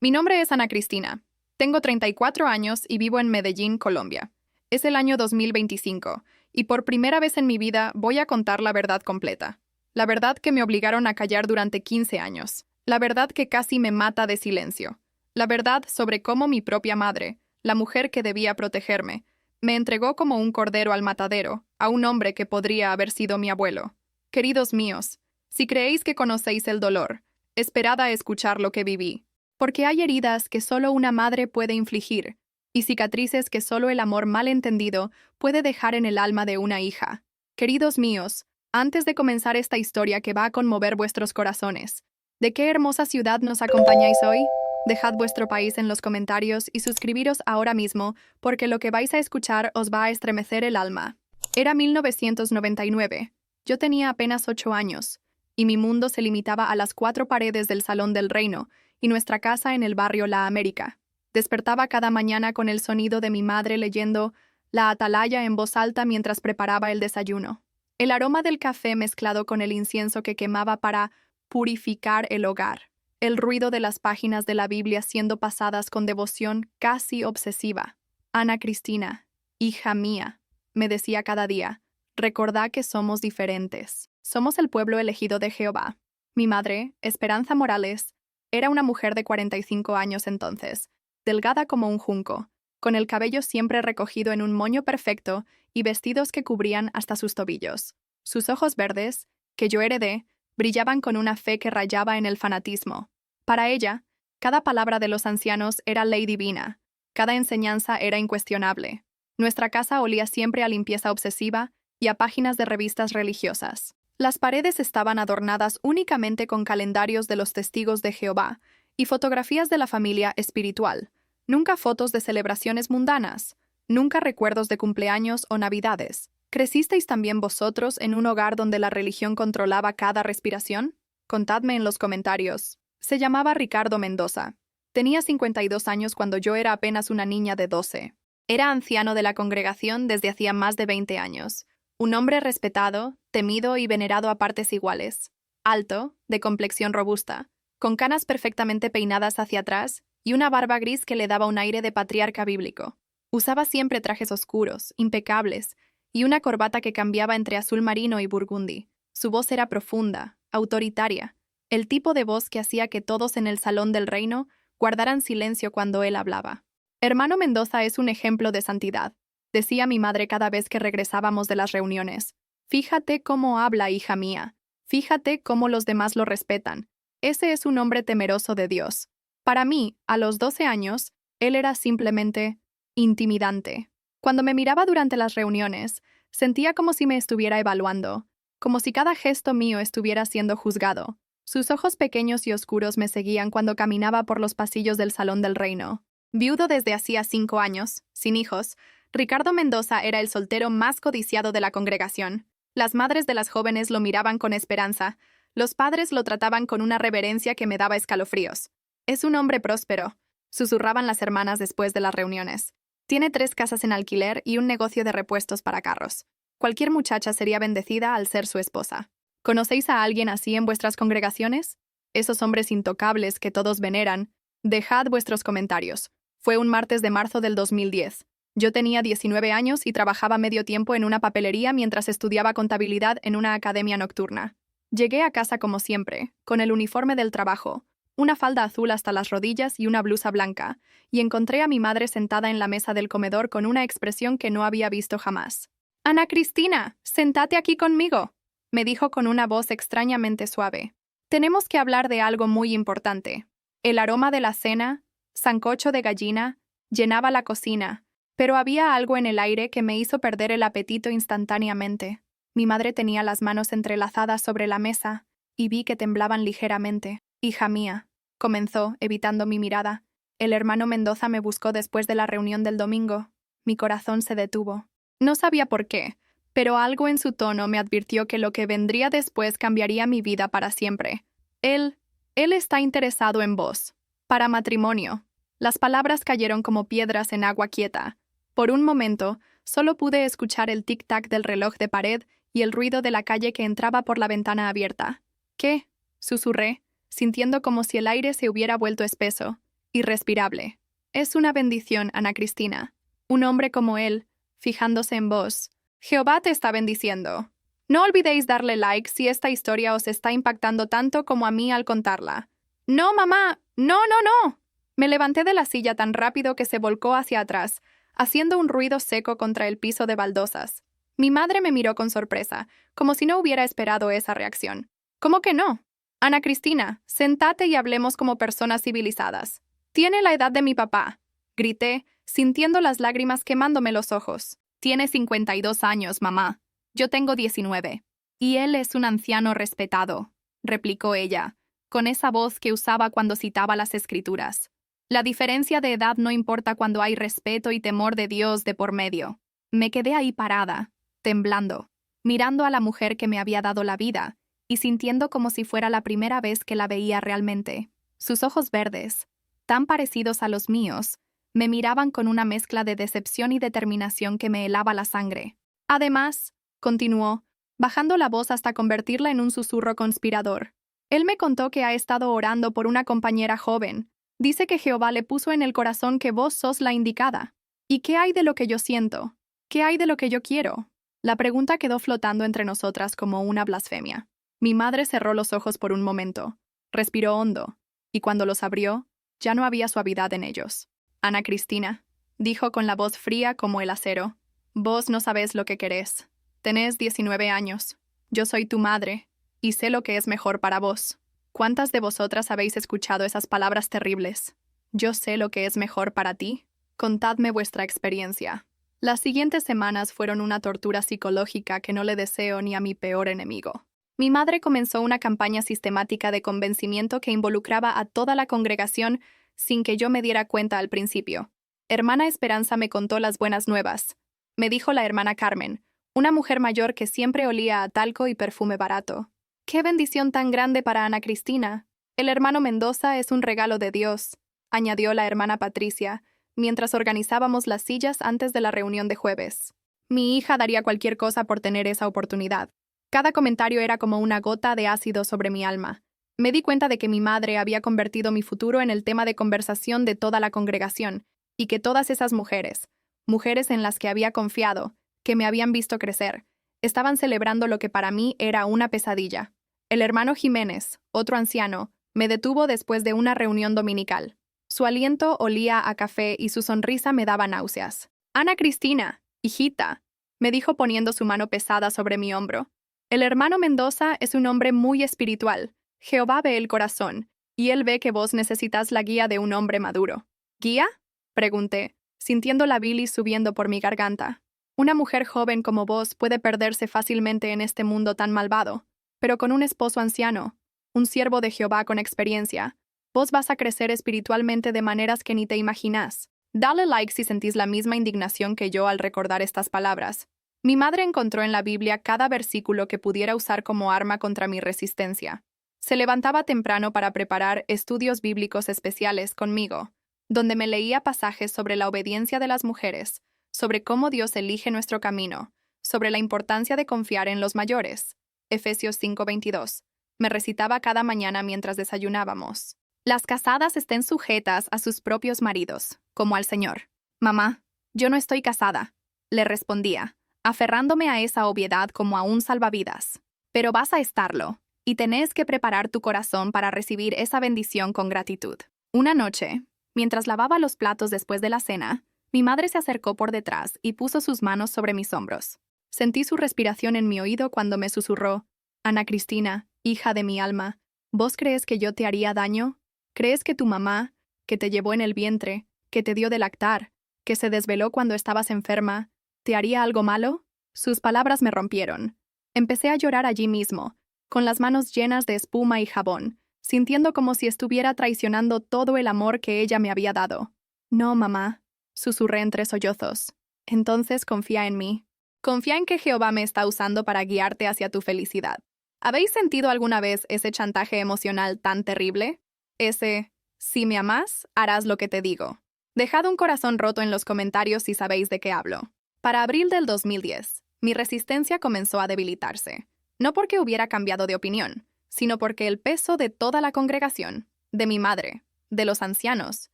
Mi nombre es Ana Cristina. Tengo 34 años y vivo en Medellín, Colombia. Es el año 2025 y por primera vez en mi vida voy a contar la verdad completa. La verdad que me obligaron a callar durante 15 años. La verdad que casi me mata de silencio. La verdad sobre cómo mi propia madre, la mujer que debía protegerme, me entregó como un cordero al matadero a un hombre que podría haber sido mi abuelo. Queridos míos, si creéis que conocéis el dolor, esperad a escuchar lo que viví. Porque hay heridas que solo una madre puede infligir, y cicatrices que solo el amor mal entendido puede dejar en el alma de una hija. Queridos míos, antes de comenzar esta historia que va a conmover vuestros corazones, ¿de qué hermosa ciudad nos acompañáis hoy? Dejad vuestro país en los comentarios y suscribiros ahora mismo, porque lo que vais a escuchar os va a estremecer el alma. Era 1999. Yo tenía apenas 8 años, y mi mundo se limitaba a las 4 paredes del Salón del Reino, y nuestra casa en el barrio La América. Despertaba cada mañana con el sonido de mi madre leyendo La Atalaya en voz alta mientras preparaba el desayuno. El aroma del café mezclado con el incienso que quemaba para purificar el hogar. El ruido de las páginas de la Biblia siendo pasadas con devoción casi obsesiva. Ana Cristina, hija mía, me decía cada día, recordá que somos diferentes. Somos el pueblo elegido de Jehová. Mi madre, Esperanza Morales, era una mujer de 45 años entonces, delgada como un junco, con el cabello siempre recogido en un moño perfecto y vestidos que cubrían hasta sus tobillos. Sus ojos verdes, que yo heredé, brillaban con una fe que rayaba en el fanatismo. Para ella, cada palabra de los ancianos era ley divina, cada enseñanza era incuestionable. Nuestra casa olía siempre a limpieza obsesiva y a páginas de revistas religiosas. Las paredes estaban adornadas únicamente con calendarios de los testigos de Jehová y fotografías de la familia espiritual, nunca fotos de celebraciones mundanas, nunca recuerdos de cumpleaños o navidades. ¿Crecisteis también vosotros en un hogar donde la religión controlaba cada respiración? Contadme en los comentarios. Se llamaba Ricardo Mendoza. Tenía 52 años cuando yo era apenas una niña de 12. Era anciano de la congregación desde hacía más de 20 años. Un hombre respetado, temido y venerado a partes iguales. Alto, de complexión robusta, con canas perfectamente peinadas hacia atrás y una barba gris que le daba un aire de patriarca bíblico. Usaba siempre trajes oscuros, impecables, y una corbata que cambiaba entre azul marino y burgundy. Su voz era profunda, autoritaria, el tipo de voz que hacía que todos en el Salón del Reino guardaran silencio cuando él hablaba. Hermano Mendoza es un ejemplo de santidad, decía mi madre cada vez que regresábamos de las reuniones. Fíjate cómo habla, hija mía. Fíjate cómo los demás lo respetan. Ese es un hombre temeroso de Dios. Para mí, a los 12 años, él era simplemente intimidante. Cuando me miraba durante las reuniones, sentía como si me estuviera evaluando, como si cada gesto mío estuviera siendo juzgado. Sus ojos pequeños y oscuros me seguían cuando caminaba por los pasillos del Salón del Reino. Viudo desde hacía 5 años, sin hijos, Ricardo Mendoza era el soltero más codiciado de la congregación. Las madres de las jóvenes lo miraban con esperanza. Los padres lo trataban con una reverencia que me daba escalofríos. Es un hombre próspero, susurraban las hermanas después de las reuniones. Tiene 3 casas en alquiler y un negocio de repuestos para carros. Cualquier muchacha sería bendecida al ser su esposa. ¿Conocéis a alguien así en vuestras congregaciones? Esos hombres intocables que todos veneran. Dejad vuestros comentarios. Fue un martes de marzo del 2010. Yo tenía 19 años y trabajaba medio tiempo en una papelería mientras estudiaba contabilidad en una academia nocturna. Llegué a casa como siempre, con el uniforme del trabajo, una falda azul hasta las rodillas y una blusa blanca, y encontré a mi madre sentada en la mesa del comedor con una expresión que no había visto jamás. «Ana Cristina, sentate aquí conmigo», me dijo con una voz extrañamente suave. «Tenemos que hablar de algo muy importante». El aroma de la cena, sancocho de gallina, llenaba la cocina, pero había algo en el aire que me hizo perder el apetito instantáneamente. Mi madre tenía las manos entrelazadas sobre la mesa y vi que temblaban ligeramente. «Hija mía», comenzó, evitando mi mirada. «El hermano Mendoza me buscó después de la reunión del domingo». Mi corazón se detuvo. No sabía por qué, pero algo en su tono me advirtió que lo que vendría después cambiaría mi vida para siempre. Él está interesado en vos. Para matrimonio». Las palabras cayeron como piedras en agua quieta. Por un momento, solo pude escuchar el tic-tac del reloj de pared y el ruido de la calle que entraba por la ventana abierta. «¿Qué?», susurré, sintiendo como si el aire se hubiera vuelto espeso. irrespirable. Es una bendición, Ana Cristina. Un hombre como él, fijándose en vos. Jehová te está bendiciendo. No olvidéis darle like si esta historia os está impactando tanto como a mí al contarla. No, mamá, no, no, no. Me levanté de la silla tan rápido que se volcó hacia atrás, haciendo un ruido seco contra el piso de baldosas. Mi madre me miró con sorpresa, como si no hubiera esperado esa reacción. ¿Cómo que no? Ana Cristina, sentate y hablemos como personas civilizadas. Tiene la edad de mi papá, grité, sintiendo las lágrimas quemándome los ojos. Tiene 52 años, mamá. Yo tengo 19. Y él es un anciano respetado, replicó ella, con esa voz que usaba cuando citaba las Escrituras. La diferencia de edad no importa cuando hay respeto y temor de Dios de por medio. Me quedé ahí parada, temblando, mirando a la mujer que me había dado la vida y sintiendo como si fuera la primera vez que la veía realmente. Sus ojos verdes, tan parecidos a los míos, me miraban con una mezcla de decepción y determinación que me helaba la sangre. Además, continuó, bajando la voz hasta convertirla en un susurro conspirador. Él me contó que ha estado orando por una compañera joven. Dice que Jehová le puso en el corazón que vos sos la indicada. ¿Y qué hay de lo que yo siento? ¿Qué hay de lo que yo quiero? La pregunta quedó flotando entre nosotras como una blasfemia. Mi madre cerró los ojos por un momento, respiró hondo, y cuando los abrió, ya no había suavidad en ellos. Ana Cristina, dijo con la voz fría como el acero, vos no sabés lo que querés. Tenés 19 años. Yo soy tu madre, y sé lo que es mejor para vos. ¿Cuántas de vosotras habéis escuchado esas palabras terribles? Yo sé lo que es mejor para ti. Contadme vuestra experiencia. Las siguientes semanas fueron una tortura psicológica que no le deseo ni a mi peor enemigo. Mi madre comenzó una campaña sistemática de convencimiento que involucraba a toda la congregación sin que yo me diera cuenta al principio. Hermana Esperanza me contó las buenas nuevas. Me dijo la hermana Carmen, una mujer mayor que siempre olía a talco y perfume barato. ¡Qué bendición tan grande para Ana Cristina! El hermano Mendoza es un regalo de Dios, añadió la hermana Patricia, mientras organizábamos las sillas antes de la reunión de jueves. Mi hija daría cualquier cosa por tener esa oportunidad. Cada comentario era como una gota de ácido sobre mi alma. Me di cuenta de que mi madre había convertido mi futuro en el tema de conversación de toda la congregación, y que todas esas mujeres, mujeres en las que había confiado, que me habían visto crecer, estaban celebrando lo que para mí era una pesadilla. El hermano Jiménez, otro anciano, me detuvo después de una reunión dominical. Su aliento olía a café y su sonrisa me daba náuseas. Ana Cristina, hijita, me dijo poniendo su mano pesada sobre mi hombro. El hermano Mendoza es un hombre muy espiritual. Jehová ve el corazón, y él ve que vos necesitas la guía de un hombre maduro. ¿Guía? Pregunté, sintiendo la bilis subiendo por mi garganta. Una mujer joven como vos puede perderse fácilmente en este mundo tan malvado, pero con un esposo anciano, un siervo de Jehová con experiencia, vos vas a crecer espiritualmente de maneras que ni te imaginás. Dale like si sentís la misma indignación que yo al recordar estas palabras. Mi madre encontró en la Biblia cada versículo que pudiera usar como arma contra mi resistencia. Se levantaba temprano para preparar estudios bíblicos especiales conmigo, donde me leía pasajes sobre la obediencia de las mujeres, sobre cómo Dios elige nuestro camino, sobre la importancia de confiar en los mayores. Efesios 5:22. Me recitaba cada mañana mientras desayunábamos. Las casadas estén sujetas a sus propios maridos, como al Señor. Mamá, yo no estoy casada, le respondía, aferrándome a esa obviedad como a un salvavidas. Pero vas a estarlo, y tenés que preparar tu corazón para recibir esa bendición con gratitud. Una noche, mientras lavaba los platos después de la cena, mi madre se acercó por detrás y puso sus manos sobre mis hombros. Sentí su respiración en mi oído cuando me susurró, Ana Cristina, hija de mi alma, ¿vos crees que yo te haría daño? ¿Crees que tu mamá, que te llevó en el vientre, que te dio de lactar, que se desveló cuando estabas enferma, te haría algo malo? Sus palabras me rompieron. Empecé a llorar allí mismo, con las manos llenas de espuma y jabón, sintiendo como si estuviera traicionando todo el amor que ella me había dado. No, mamá, susurré entre sollozos. Entonces confía en mí. Confía en que Jehová me está usando para guiarte hacia tu felicidad. ¿Habéis sentido alguna vez ese chantaje emocional tan terrible? Ese, si me amás, harás lo que te digo. Dejad un corazón roto en los comentarios si sabéis de qué hablo. Para abril del 2010, mi resistencia comenzó a debilitarse. No porque hubiera cambiado de opinión, sino porque el peso de toda la congregación, de mi madre, de los ancianos,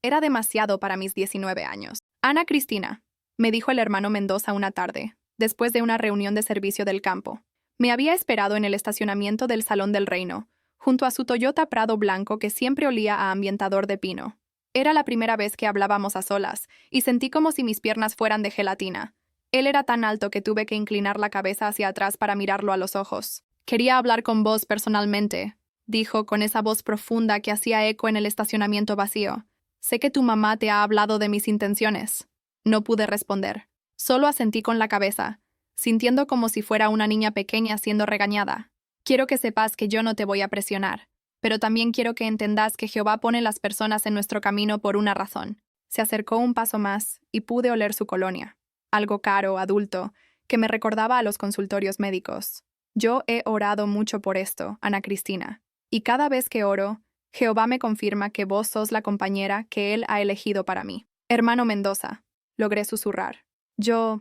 Era demasiado para mis 19 años. Ana Cristina, me dijo el hermano Mendoza una tarde, después de una reunión de servicio del campo. Me había esperado en el estacionamiento del Salón del Reino, junto a su Toyota Prado blanco que siempre olía a ambientador de pino. Era la primera vez que hablábamos a solas, y sentí como si mis piernas fueran de gelatina. Él era tan alto que tuve que inclinar la cabeza hacia atrás para mirarlo a los ojos. Quería hablar con vos personalmente, dijo con esa voz profunda que hacía eco en el estacionamiento vacío. Sé que tu mamá te ha hablado de mis intenciones. No pude responder. Solo asentí con la cabeza, sintiendo como si fuera una niña pequeña siendo regañada. Quiero que sepas que yo no te voy a presionar, pero también quiero que entendas que Jehová pone las personas en nuestro camino por una razón. Se acercó un paso más y pude oler su colonia. Algo caro, adulto, que me recordaba a los consultorios médicos. Yo he orado mucho por esto, Ana Cristina, y cada vez que oro, Jehová me confirma que vos sos la compañera que Él ha elegido para mí. Hermano Mendoza, logré susurrar. Yo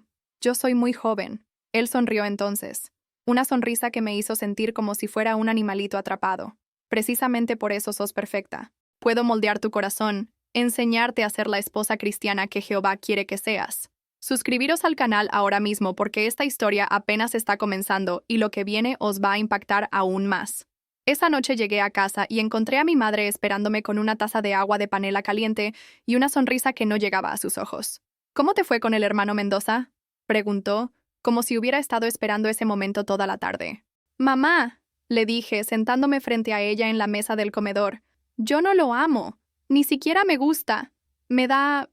soy muy joven. Él sonrió entonces. Una sonrisa que me hizo sentir como si fuera un animalito atrapado. Precisamente por eso sos perfecta. Puedo moldear tu corazón, enseñarte a ser la esposa cristiana que Jehová quiere que seas. Suscribiros al canal ahora mismo porque esta historia apenas está comenzando y lo que viene os va a impactar aún más. Esa noche llegué a casa y encontré a mi madre esperándome con una taza de agua de panela caliente y una sonrisa que no llegaba a sus ojos. ¿Cómo te fue con el hermano Mendoza?, preguntó, como si hubiera estado esperando ese momento toda la tarde. Mamá, le dije, sentándome frente a ella en la mesa del comedor. Yo no lo amo. Ni siquiera me gusta. Me da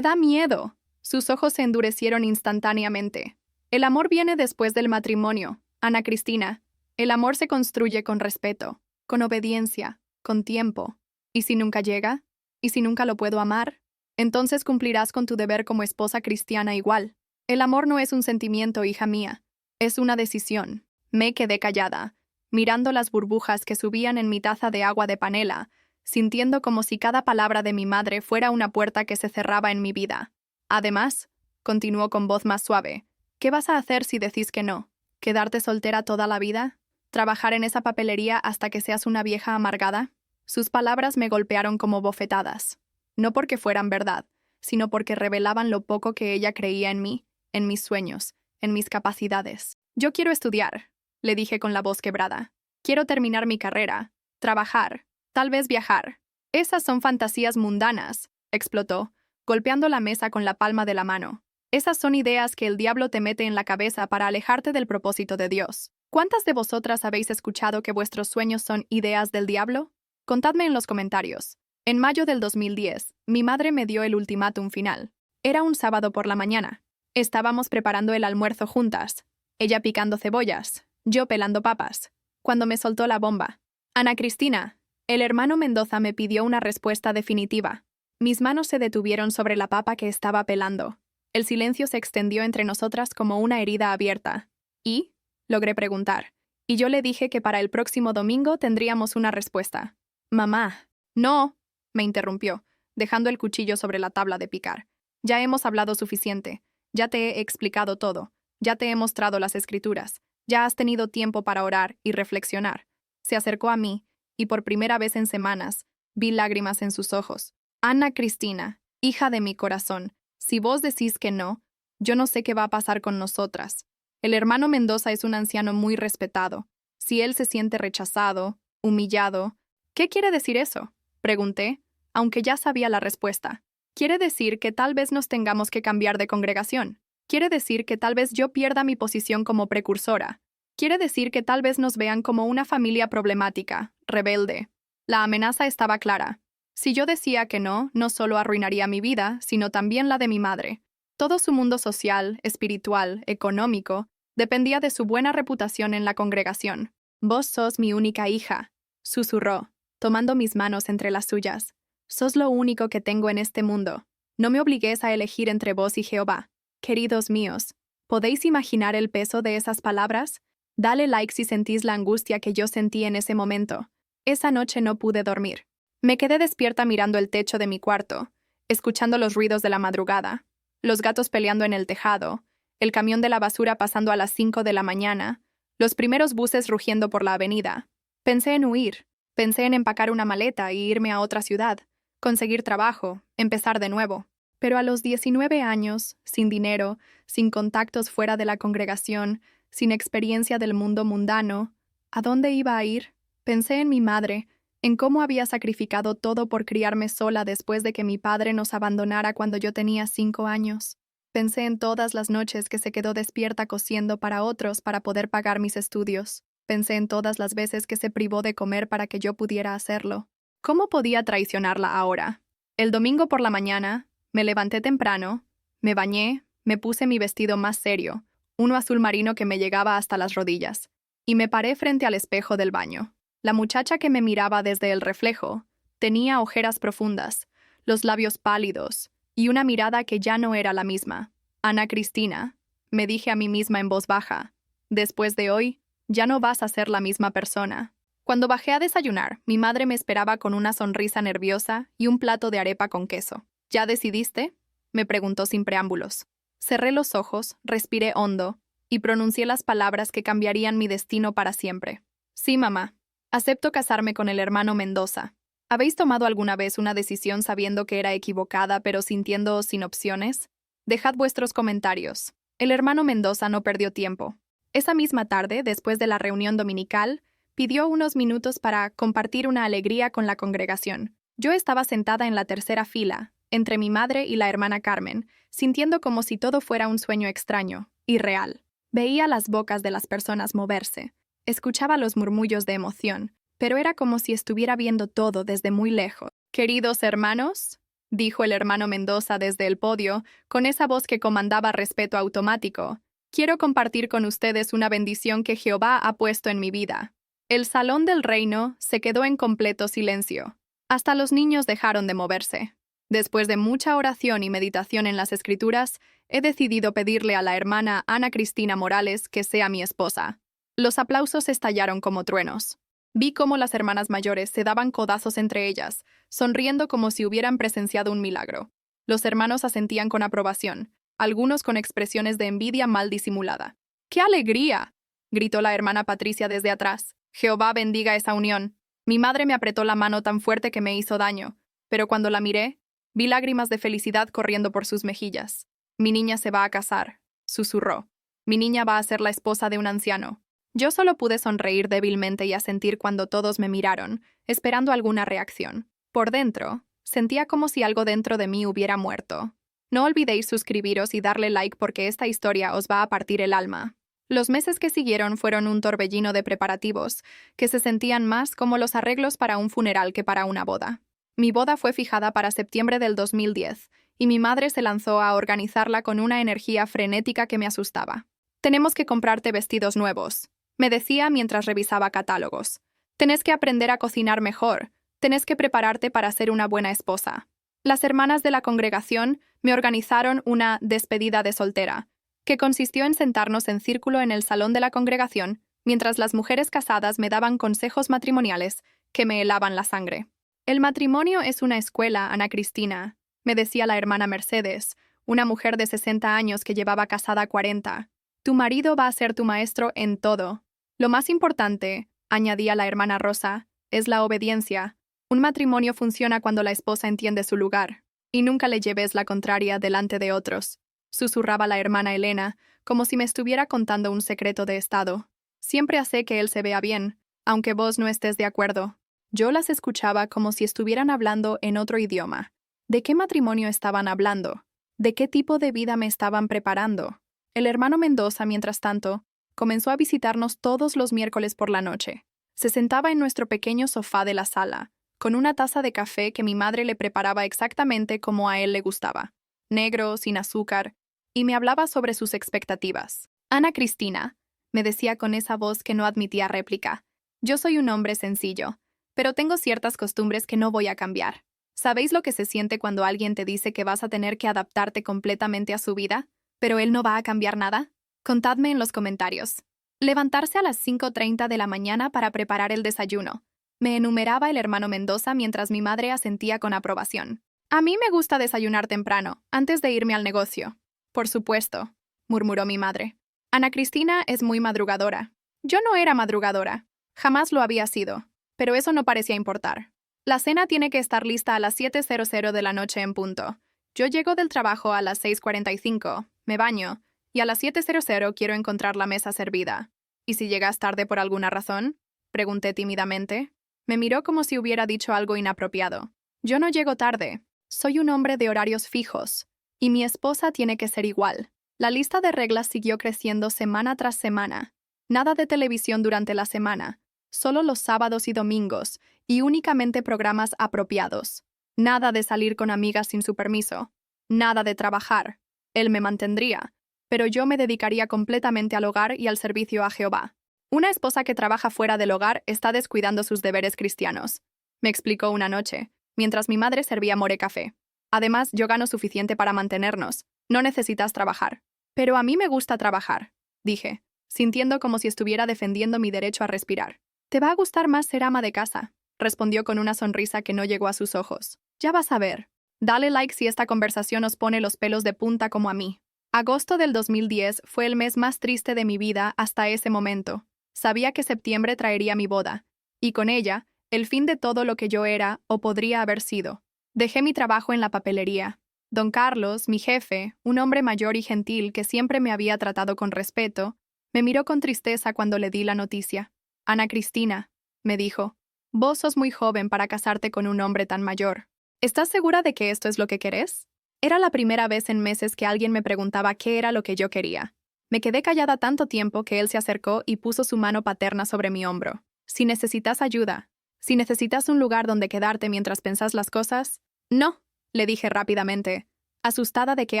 miedo. Sus ojos se endurecieron instantáneamente. El amor viene después del matrimonio, Ana Cristina. El amor se construye con respeto, con obediencia, con tiempo. ¿Y si nunca llega? ¿Y si nunca lo puedo amar? Entonces cumplirás con tu deber como esposa cristiana igual. El amor no es un sentimiento, hija mía. Es una decisión. Me quedé callada, mirando las burbujas que subían en mi taza de agua de panela, sintiendo como si cada palabra de mi madre fuera una puerta que se cerraba en mi vida. Además, continuó con voz más suave, ¿qué vas a hacer si decís que no? ¿Quedarte soltera toda la vida? ¿Trabajar en esa papelería hasta que seas una vieja amargada? Sus palabras me golpearon como bofetadas. No porque fueran verdad, sino porque revelaban lo poco que ella creía en mí, en mis sueños, en mis capacidades. Yo quiero estudiar, le dije con la voz quebrada. Quiero terminar mi carrera, trabajar, tal vez viajar. Esas son fantasías mundanas, explotó, golpeando la mesa con la palma de la mano. Esas son ideas que el diablo te mete en la cabeza para alejarte del propósito de Dios. ¿Cuántas de vosotras habéis escuchado que vuestros sueños son ideas del diablo? Contadme en los comentarios. En mayo del 2010, mi madre me dio el ultimátum final. Era un sábado por la mañana. Estábamos preparando el almuerzo juntas, ella picando cebollas, yo pelando papas, cuando me soltó la bomba. Ana Cristina, el hermano Mendoza me pidió una respuesta definitiva. Mis manos se detuvieron sobre la papa que estaba pelando. El silencio se extendió entre nosotras como una herida abierta. ¿Y? Logré preguntar. Y yo le dije que para el próximo domingo tendríamos una respuesta. Mamá. No, me interrumpió, dejando el cuchillo sobre la tabla de picar. Ya hemos hablado suficiente. Ya te he explicado todo. Ya te he mostrado las escrituras. Ya has tenido tiempo para orar y reflexionar. Se acercó a mí, y por primera vez en semanas, vi lágrimas en sus ojos. Ana Cristina, hija de mi corazón, si vos decís que no, yo no sé qué va a pasar con nosotras. El hermano Mendoza es un anciano muy respetado. Si él se siente rechazado, humillado, ¿qué quiere decir eso?, pregunté, aunque ya sabía la respuesta. Quiere decir que tal vez nos tengamos que cambiar de congregación. Quiere decir que tal vez yo pierda mi posición como precursora. Quiere decir que tal vez nos vean como una familia problemática, rebelde. La amenaza estaba clara. Si yo decía que no, no solo arruinaría mi vida, sino también la de mi madre. Todo su mundo social, espiritual, económico, dependía de su buena reputación en la congregación. Vos sos mi única hija, susurró, tomando mis manos entre las suyas. Sos lo único que tengo en este mundo. No me obligues a elegir entre vos y Jehová. Queridos míos, ¿podéis imaginar el peso de esas palabras? Dale like si sentís la angustia que yo sentí en ese momento. Esa noche no pude dormir. Me quedé despierta mirando el techo de mi cuarto, escuchando los ruidos de la madrugada, los gatos peleando en el tejado, el camión de la basura pasando a las 5 de la mañana, los primeros buses rugiendo por la avenida. Pensé en huir, pensé en empacar una maleta y irme a otra ciudad, conseguir trabajo, empezar de nuevo. Pero a los 19 años, sin dinero, sin contactos fuera de la congregación, sin experiencia del mundo mundano, ¿a dónde iba a ir? Pensé en mi madre, en cómo había sacrificado todo por criarme sola después de que mi padre nos abandonara cuando yo tenía 5 años. Pensé en todas las noches que se quedó despierta cosiendo para otros para poder pagar mis estudios. Pensé en todas las veces que se privó de comer para que yo pudiera hacerlo. ¿Cómo podía traicionarla ahora? El domingo por la mañana, me levanté temprano, me bañé, me puse mi vestido más serio, uno azul marino que me llegaba hasta las rodillas, y me paré frente al espejo del baño. La muchacha que me miraba desde el reflejo tenía ojeras profundas, los labios pálidos y una mirada que ya no era la misma. Ana Cristina, me dije a mí misma en voz baja, después de hoy, ya no vas a ser la misma persona. Cuando bajé a desayunar, mi madre me esperaba con una sonrisa nerviosa y un plato de arepa con queso. ¿Ya decidiste?, me preguntó sin preámbulos. Cerré los ojos, respiré hondo y pronuncié las palabras que cambiarían mi destino para siempre. Sí, mamá. Acepto casarme con el hermano Mendoza. ¿Habéis tomado alguna vez una decisión sabiendo que era equivocada pero sintiéndoos sin opciones? Dejad vuestros comentarios. El hermano Mendoza no perdió tiempo. Esa misma tarde, después de la reunión dominical, pidió unos minutos para compartir una alegría con la congregación. Yo estaba sentada en la tercera fila, entre mi madre y la hermana Carmen, sintiendo como si todo fuera un sueño extraño, irreal. Veía las bocas de las personas moverse, escuchaba los murmullos de emoción, pero era como si estuviera viendo todo desde muy lejos. «Queridos hermanos», dijo el hermano Mendoza desde el podio, con esa voz que comandaba respeto automático, «quiero compartir con ustedes una bendición que Jehová ha puesto en mi vida». El salón del reino se quedó en completo silencio. Hasta los niños dejaron de moverse. Después de mucha oración y meditación en las Escrituras, he decidido pedirle a la hermana Ana Cristina Morales que sea mi esposa. Los aplausos estallaron como truenos. Vi cómo las hermanas mayores se daban codazos entre ellas, sonriendo como si hubieran presenciado un milagro. Los hermanos asentían con aprobación, algunos con expresiones de envidia mal disimulada. ¡Qué alegría!, gritó la hermana Patricia desde atrás. «Jehová bendiga esa unión». Mi madre me apretó la mano tan fuerte que me hizo daño, pero cuando la miré, vi lágrimas de felicidad corriendo por sus mejillas. «Mi niña se va a casar», susurró. «Mi niña va a ser la esposa de un anciano». Yo solo pude sonreír débilmente y asentir cuando todos me miraron, esperando alguna reacción. Por dentro, sentía como si algo dentro de mí hubiera muerto. No olvidéis suscribiros y darle like porque esta historia os va a partir el alma. Los meses que siguieron fueron un torbellino de preparativos, que se sentían más como los arreglos para un funeral que para una boda. Mi boda fue fijada para septiembre del 2010, y mi madre se lanzó a organizarla con una energía frenética que me asustaba. «Tenemos que comprarte vestidos nuevos», me decía mientras revisaba catálogos. «Tenés que aprender a cocinar mejor, tenés que prepararte para ser una buena esposa». Las hermanas de la congregación me organizaron una despedida de soltera, que consistió en sentarnos en círculo en el salón de la congregación, mientras las mujeres casadas me daban consejos matrimoniales que me helaban la sangre. «El matrimonio es una escuela, Ana Cristina», me decía la hermana Mercedes, una mujer de 60 años que llevaba casada 40. «Tu marido va a ser tu maestro en todo. Lo más importante», añadía la hermana Rosa, «es la obediencia. Un matrimonio funciona cuando la esposa entiende su lugar, y nunca le lleves la contraria delante de otros», susurraba la hermana Elena, como si me estuviera contando un secreto de estado. «Siempre hace que él se vea bien, aunque vos no estés de acuerdo». Yo las escuchaba como si estuvieran hablando en otro idioma. ¿De qué matrimonio estaban hablando? ¿De qué tipo de vida me estaban preparando? El hermano Mendoza, mientras tanto, comenzó a visitarnos todos los miércoles por la noche. Se sentaba en nuestro pequeño sofá de la sala, con una taza de café que mi madre le preparaba exactamente como a él le gustaba, negro, sin azúcar, y me hablaba sobre sus expectativas. «Ana Cristina», me decía con esa voz que no admitía réplica, «yo soy un hombre sencillo, pero tengo ciertas costumbres que no voy a cambiar. ¿Sabéis lo que se siente cuando alguien te dice que vas a tener que adaptarte completamente a su vida, pero él no va a cambiar nada? Contadme en los comentarios». Levantarse a las 5:30 de la mañana para preparar el desayuno. Me enumeraba el hermano Mendoza mientras mi madre asentía con aprobación. «A mí me gusta desayunar temprano, antes de irme al negocio». «Por supuesto», murmuró mi madre. «Ana Cristina es muy madrugadora». Yo no era madrugadora. Jamás lo había sido. Pero eso no parecía importar. La cena tiene que estar lista a las 7:00 de la noche en punto. Yo llego del trabajo a las 6:45, me baño, y a las 7:00 quiero encontrar la mesa servida. ¿Y si llegas tarde por alguna razón? Pregunté tímidamente. Me miró como si hubiera dicho algo inapropiado. Yo no llego tarde. Soy un hombre de horarios fijos. Y mi esposa tiene que ser igual. La lista de reglas siguió creciendo semana tras semana. Nada de televisión durante la semana. Solo los sábados y domingos, y únicamente programas apropiados. Nada de salir con amigas sin su permiso. Nada de trabajar. Él me mantendría, pero yo me dedicaría completamente al hogar y al servicio a Jehová. Una esposa que trabaja fuera del hogar está descuidando sus deberes cristianos, me explicó una noche, mientras mi madre servía more café. Además, yo gano suficiente para mantenernos. No necesitas trabajar. Pero a mí me gusta trabajar, dije, sintiendo como si estuviera defendiendo mi derecho a respirar. Te va a gustar más ser ama de casa, respondió con una sonrisa que no llegó a sus ojos. Ya vas a ver. Dale like si esta conversación os pone los pelos de punta como a mí. Agosto del 2010 fue el mes más triste de mi vida hasta ese momento. Sabía que septiembre traería mi boda, y con ella, el fin de todo lo que yo era o podría haber sido. Dejé mi trabajo en la papelería. Don Carlos, mi jefe, un hombre mayor y gentil que siempre me había tratado con respeto, me miró con tristeza cuando le di la noticia. Ana Cristina, me dijo, vos sos muy joven para casarte con un hombre tan mayor. ¿Estás segura de que esto es lo que querés? Era la primera vez en meses que alguien me preguntaba qué era lo que yo quería. Me quedé callada tanto tiempo que él se acercó y puso su mano paterna sobre mi hombro. Si necesitas ayuda, si necesitas un lugar donde quedarte mientras pensás las cosas, no, le dije rápidamente, asustada de que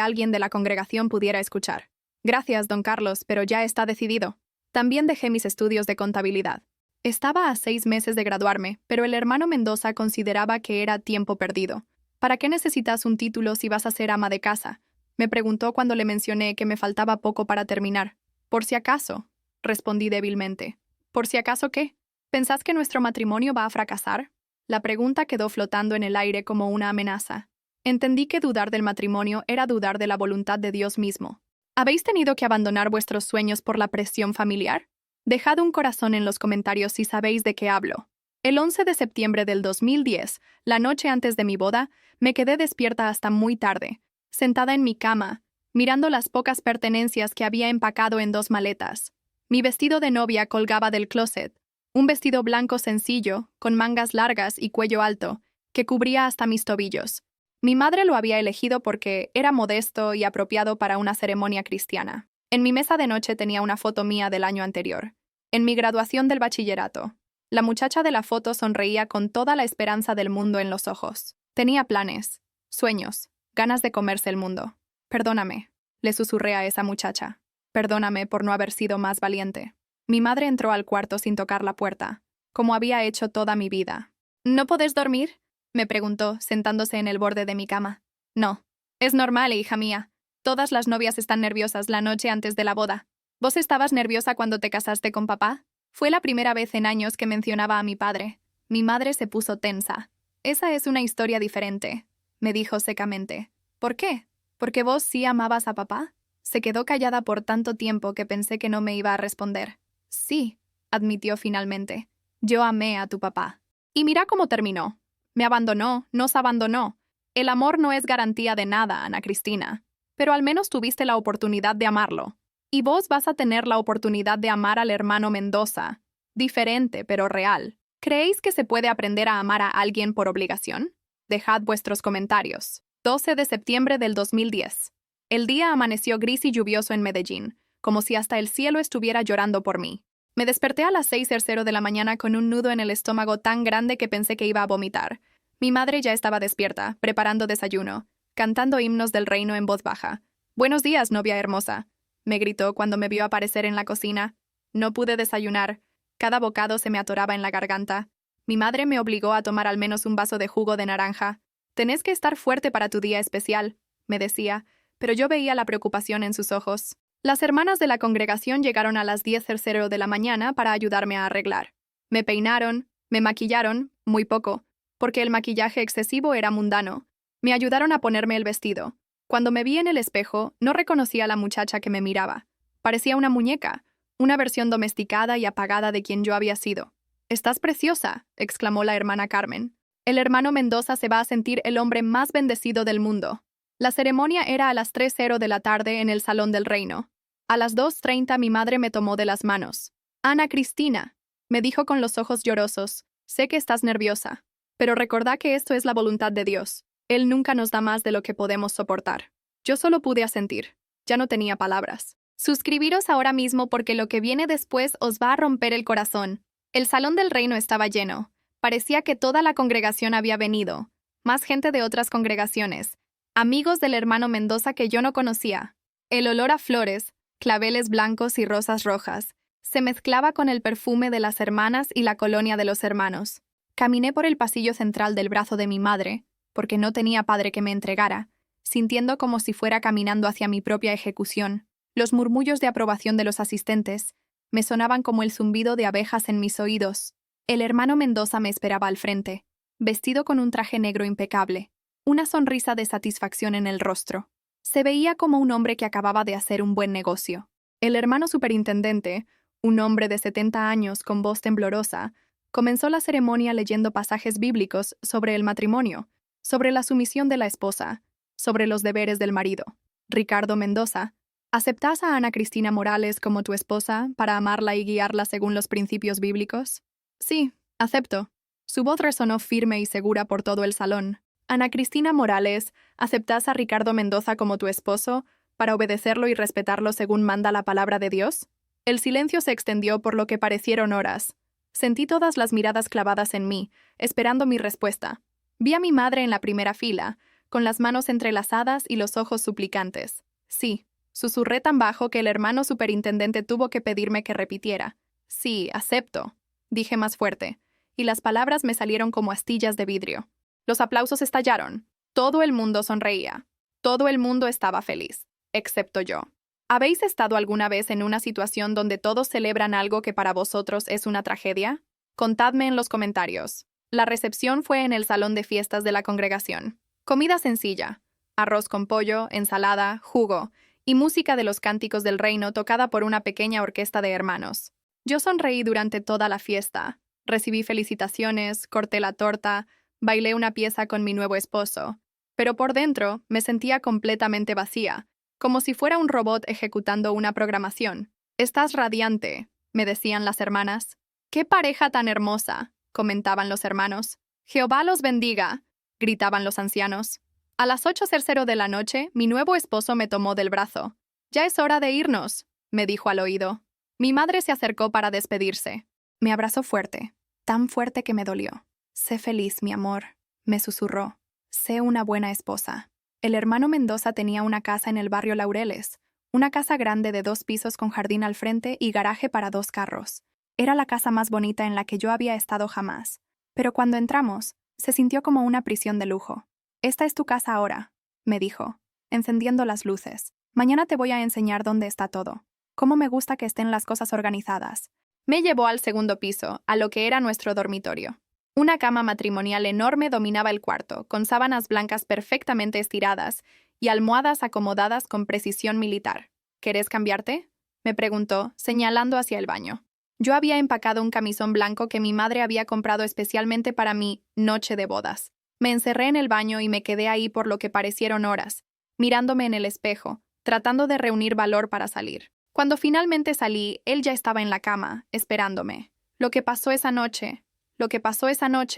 alguien de la congregación pudiera escuchar. Gracias, don Carlos, pero ya está decidido. También dejé mis estudios de contabilidad. Estaba a 6 meses de graduarme, pero el hermano Mendoza consideraba que era tiempo perdido. ¿Para qué necesitas un título si vas a ser ama de casa? Me preguntó cuando le mencioné que me faltaba poco para terminar. Por si acaso, respondí débilmente. ¿Por si acaso qué? ¿Pensás que nuestro matrimonio va a fracasar? La pregunta quedó flotando en el aire como una amenaza. Entendí que dudar del matrimonio era dudar de la voluntad de Dios mismo. ¿Habéis tenido que abandonar vuestros sueños por la presión familiar? Dejad un corazón en los comentarios si sabéis de qué hablo. El 11 de septiembre del 2010, la noche antes de mi boda, me quedé despierta hasta muy tarde, sentada en mi cama, mirando las pocas pertenencias que había empacado en 2 maletas. Mi vestido de novia colgaba del closet, un vestido blanco sencillo, con mangas largas y cuello alto, que cubría hasta mis tobillos. Mi madre lo había elegido porque era modesto y apropiado para una ceremonia cristiana. En mi mesa de noche tenía una foto mía del año anterior, en mi graduación del bachillerato. La muchacha de la foto sonreía con toda la esperanza del mundo en los ojos. Tenía planes, sueños, ganas de comerse el mundo. Perdóname, le susurré a esa muchacha. Perdóname por no haber sido más valiente. Mi madre entró al cuarto sin tocar la puerta, como había hecho toda mi vida. ¿No podés dormir?, me preguntó, sentándose en el borde de mi cama. No. Es normal, hija mía. Todas las novias están nerviosas la noche antes de la boda. ¿Vos estabas nerviosa cuando te casaste con papá? Fue la primera vez en años que mencionaba a mi padre. Mi madre se puso tensa. Esa es una historia diferente, me dijo secamente. ¿Por qué? ¿Porque vos sí amabas a papá? Se quedó callada por tanto tiempo que pensé que no me iba a responder. Sí, admitió finalmente. Yo amé a tu papá. Y mira cómo terminó. Me abandonó, nos abandonó. El amor no es garantía de nada, Ana Cristina. Pero al menos tuviste la oportunidad de amarlo. Y vos vas a tener la oportunidad de amar al hermano Mendoza. Diferente, pero real. ¿Creéis que se puede aprender a amar a alguien por obligación? Dejad vuestros comentarios. 12 de septiembre del 2010. El día amaneció gris y lluvioso en Medellín, como si hasta el cielo estuviera llorando por mí. Me desperté a las 6:00 de la mañana con un nudo en el estómago tan grande que pensé que iba a vomitar. Mi madre ya estaba despierta, preparando desayuno, cantando himnos del reino en voz baja. «Buenos días, novia hermosa», me gritó cuando me vio aparecer en la cocina. No pude desayunar. Cada bocado se me atoraba en la garganta. Mi madre me obligó a tomar al menos un vaso de jugo de naranja. «Tenés que estar fuerte para tu día especial», me decía, pero yo veía la preocupación en sus ojos. Las hermanas de la congregación llegaron a las 10:00 de la mañana para ayudarme a arreglar. Me peinaron, me maquillaron, muy poco, porque el maquillaje excesivo era mundano. Me ayudaron a ponerme el vestido. Cuando me vi en el espejo, no reconocí a la muchacha que me miraba. Parecía una muñeca, una versión domesticada y apagada de quien yo había sido. «Estás preciosa», exclamó la hermana Carmen. El hermano Mendoza se va a sentir el hombre más bendecido del mundo. La ceremonia era a las 3:00 de la tarde en el Salón del Reino. A las 2:30 mi madre me tomó de las manos. «Ana Cristina», me dijo con los ojos llorosos, «sé que estás nerviosa, pero recordá que esto es la voluntad de Dios. Él nunca nos da más de lo que podemos soportar». Yo solo pude asentir. Ya no tenía palabras. Suscribiros ahora mismo porque lo que viene después os va a romper el corazón. El Salón del Reino estaba lleno. Parecía que toda la congregación había venido. Más gente de otras congregaciones. Amigos del hermano Mendoza que yo no conocía. El olor a flores, claveles blancos y rosas rojas, se mezclaba con el perfume de las hermanas y la colonia de los hermanos. Caminé por el pasillo central del brazo de mi madre, porque no tenía padre que me entregara, sintiendo como si fuera caminando hacia mi propia ejecución. Los murmullos de aprobación de los asistentes me sonaban como el zumbido de abejas en mis oídos. El hermano Mendoza me esperaba al frente, vestido con un traje negro impecable, una sonrisa de satisfacción en el rostro. Se veía como un hombre que acababa de hacer un buen negocio. El hermano superintendente, un hombre de 70 años con voz temblorosa, comenzó la ceremonia leyendo pasajes bíblicos sobre el matrimonio, sobre la sumisión de la esposa, sobre los deberes del marido. Ricardo Mendoza, ¿aceptás a Ana Cristina Morales como tu esposa para amarla y guiarla según los principios bíblicos? Sí, acepto. Su voz resonó firme y segura por todo el salón. Ana Cristina Morales, ¿aceptás a Ricardo Mendoza como tu esposo para obedecerlo y respetarlo según manda la palabra de Dios? El silencio se extendió por lo que parecieron horas. Sentí todas las miradas clavadas en mí, esperando mi respuesta. Vi a mi madre en la primera fila, con las manos entrelazadas y los ojos suplicantes. Sí, susurré tan bajo que el hermano superintendente tuvo que pedirme que repitiera. Sí, acepto, dije más fuerte, y las palabras me salieron como astillas de vidrio. Los aplausos estallaron. Todo el mundo sonreía. Todo el mundo estaba feliz, excepto yo. ¿Habéis estado alguna vez en una situación donde todos celebran algo que para vosotros es una tragedia? Contadme en los comentarios. La recepción fue en el salón de fiestas de la congregación. Comida sencilla, arroz con pollo, ensalada, jugo, y música de los cánticos del reino tocada por una pequeña orquesta de hermanos. Yo sonreí durante toda la fiesta. Recibí felicitaciones, corté la torta, bailé una pieza con mi nuevo esposo. Pero por dentro me sentía completamente vacía, como si fuera un robot ejecutando una programación. «Estás radiante», me decían las hermanas. «¡Qué pareja tan hermosa!», comentaban los hermanos. «Jehová los bendiga», gritaban los ancianos. A las 8:00 de la noche, mi nuevo esposo me tomó del brazo. «Ya es hora de irnos», me dijo al oído. Mi madre se acercó para despedirse. Me abrazó fuerte, tan fuerte que me dolió. «Sé feliz, mi amor», me susurró. «Sé una buena esposa». El hermano Mendoza tenía una casa en el barrio Laureles, una casa grande de 2 pisos con jardín al frente y garaje para 2 carros. Era la casa más bonita en la que yo había estado jamás. Pero cuando entramos, se sintió como una prisión de lujo. «Esta es tu casa ahora», me dijo, encendiendo las luces. «Mañana te voy a enseñar dónde está todo. Cómo me gusta que estén las cosas organizadas». Me llevó al segundo piso, a lo que era nuestro dormitorio. Una cama matrimonial enorme dominaba el cuarto, con sábanas blancas perfectamente estiradas y almohadas acomodadas con precisión militar. «¿Querés cambiarte?», me preguntó, señalando hacia el baño. Yo había empacado un camisón blanco que mi madre había comprado especialmente para mi noche de bodas. Me encerré en el baño y me quedé ahí por lo que parecieron horas, mirándome en el espejo, tratando de reunir valor para salir. Cuando finalmente salí, él ya estaba en la cama, esperándome. Lo que pasó esa noche